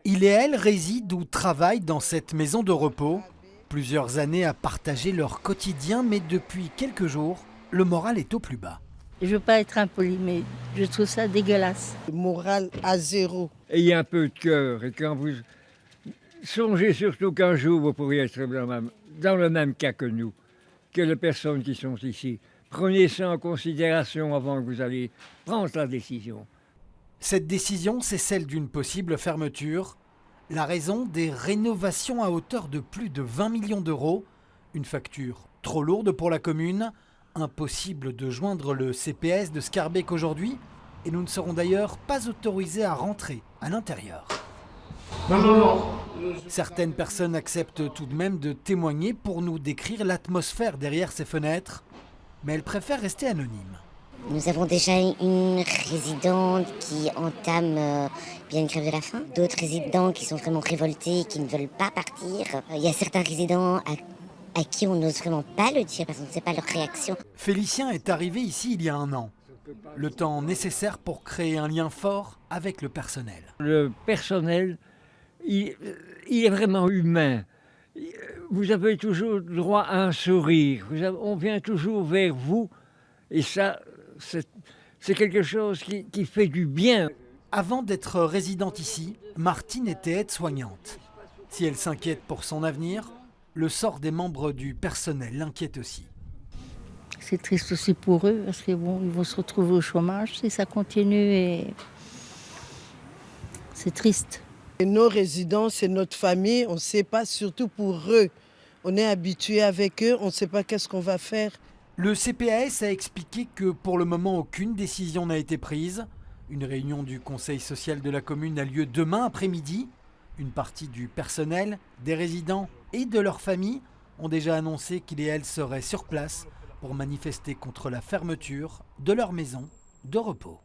Il et elle résident ou travaillent dans cette maison de repos. Plusieurs années à partager leur quotidien, mais depuis quelques jours, le moral est au plus bas. Je veux pas être impoli, mais je trouve ça dégueulasse. Le moral à zéro. Ayez un peu de cœur et quand vous songez surtout qu'un jour vous pourriez être dans le même cas que nous, que les personnes qui sont ici. Prenez ça en considération avant que vous allez prendre la décision. Cette décision, c'est celle d'une possible fermeture. La raison, des rénovations à hauteur de plus de 20 millions d'euros. Une facture trop lourde pour la commune. Impossible de joindre le CPS de Scarbeck aujourd'hui. Et nous ne serons d'ailleurs pas autorisés à rentrer à l'intérieur. Certaines personnes acceptent tout de même de témoigner pour nous décrire l'atmosphère derrière ces fenêtres. Mais elles préfèrent rester anonymes. Nous avons déjà une résidente qui entame bien une grève de la faim. D'autres résidents qui sont vraiment révoltés et qui ne veulent pas partir. Il y a certains résidents à qui on n'ose vraiment pas le dire parce qu'on ne sait pas leur réaction. Félicien est arrivé ici il y a 1 an. Le temps nécessaire pour créer un lien fort avec le personnel. Le personnel, il est vraiment humain. Vous avez toujours droit à un sourire. On vient toujours vers vous. Et ça, c'est quelque chose qui fait du bien. Avant d'être résidente ici, Martine était aide-soignante. Si elle s'inquiète pour son avenir, le sort des membres du personnel l'inquiète aussi. C'est triste aussi pour eux, parce que bon, ils vont se retrouver au chômage si ça continue et c'est triste. Et nos résidents, c'est notre famille, on ne sait pas, surtout pour eux. On est habitué avec eux, on ne sait pas qu'est-ce qu'on va faire. Le CPAS a expliqué que pour le moment, aucune décision n'a été prise. Une réunion du conseil social de la commune a lieu demain après-midi. Une partie du personnel, des résidents et de leurs familles ont déjà annoncé qu'ils et elles seraient sur place pour manifester contre la fermeture de leur maison de repos.